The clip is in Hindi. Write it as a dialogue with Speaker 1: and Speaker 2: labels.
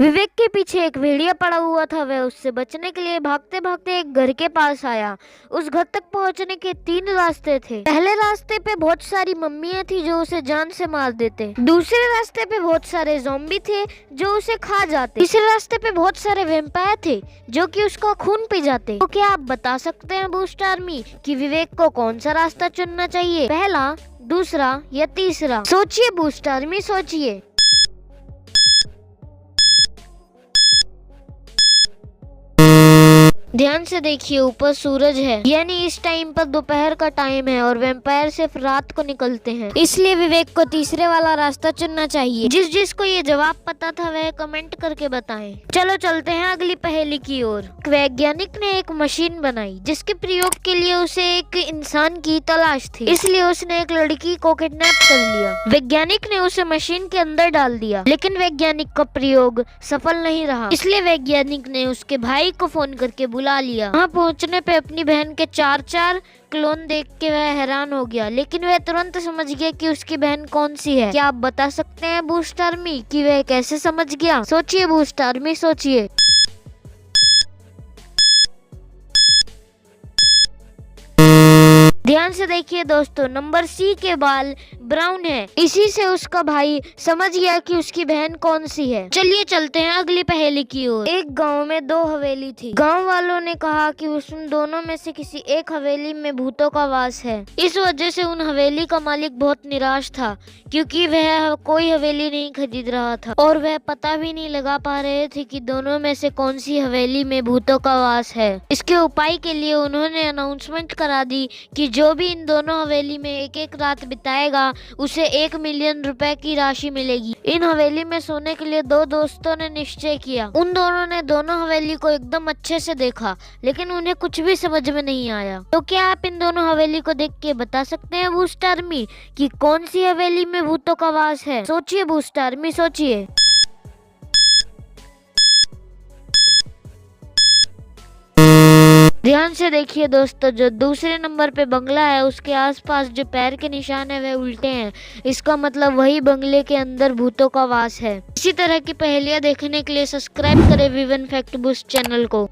Speaker 1: विवेक के पीछे एक भेड़िया पड़ा हुआ था। वह उससे बचने के लिए भागते भागते एक घर के पास आया। उस घर तक पहुंचने के 3 रास्ते थे। पहले रास्ते पे बहुत सारी मम्मियां थी जो उसे जान से मार देते। दूसरे रास्ते पे बहुत सारे ज़ॉम्बी थे जो उसे खा जाते। तीसरे रास्ते पे बहुत सारे वैम्पायर थे जो कि उसका खून पी जाते। तो क्या आप बता सकते हैं बूस्ट आर्मी कि विवेक को कौन सा रास्ता चुनना चाहिए, पहला, दूसरा या तीसरा? सोचिए बूस्ट आर्मी, सोचिए। ध्यान से देखिए, ऊपर सूरज है, यानी इस टाइम पर दोपहर का टाइम है और वैम्पायर सिर्फ रात को निकलते हैं। इसलिए विवेक को तीसरे वाला रास्ता चुनना चाहिए। जिसको ये जवाब पता था वह कमेंट करके बताएं। चलो चलते हैं अगली पहेली की ओर। वैज्ञानिक ने एक मशीन बनाई जिसके प्रयोग के लिए उसे एक इंसान की तलाश थी। इसलिए उसने एक लड़की को किडनैप कर लिया। वैज्ञानिक ने उसे मशीन के अंदर डाल दिया, लेकिन वैज्ञानिक का प्रयोग सफल नहीं रहा। इसलिए वैज्ञानिक ने उसके भाई को फोन करके बुला लिया। वहाँ पहुँचने पे अपनी बहन के 4 क्लोन देख के वह हैरान हो गया, लेकिन वह तुरंत समझ गया कि उसकी बहन कौन सी है। क्या आप बता सकते हैं बूस्ट आर्मी कि वह कैसे समझ गया? सोचिए बूस्ट आर्मी, सोचिए। ध्यान से देखिए दोस्तों, नंबर सी के बाल ब्राउन है। इसी से उसका भाई समझ गया कि उसकी बहन कौन सी है। चलिए चलते हैं अगली पहेली की ओर। एक गांव में 2 हवेली थी। गांव वालों ने कहा कि उन दोनों में से किसी एक हवेली में भूतों का वास है। इस वजह से उन हवेली का मालिक बहुत निराश था, क्योंकि वह कोई हवेली नहीं खरीद रहा था और वह पता भी नहीं लगा पा रहे थे कि दोनों में से कौन सी हवेली में भूतों का वास है। इसके उपाय के लिए उन्होंने अनाउंसमेंट करा दी कि जो भी इन दोनों हवेली में एक रात बिताएगा उसे 1 मिलियन रुपए की राशि मिलेगी। इन हवेली में सोने के लिए 2 दोस्तों ने निश्चय किया। उन दोनों ने दोनों हवेली को एकदम अच्छे से देखा, लेकिन उन्हें कुछ भी समझ में नहीं आया। तो क्या आप इन दोनों हवेली को देख के बता सकते हैं बूस्ट आर्मी कि कौन सी हवेली में भूतों का वास है? सोचिए बूस्ट आर्मी, सोचिए। ध्यान से देखिए दोस्तों, जो दूसरे नंबर पे बंगला है उसके आसपास जो पैर के निशान है वह उल्टे हैं। इसका मतलब वही बंगले के अंदर भूतों का वास है। इसी तरह की पहेलियां देखने के लिए सब्सक्राइब करें विवन फैक्ट बूस्ट चैनल को।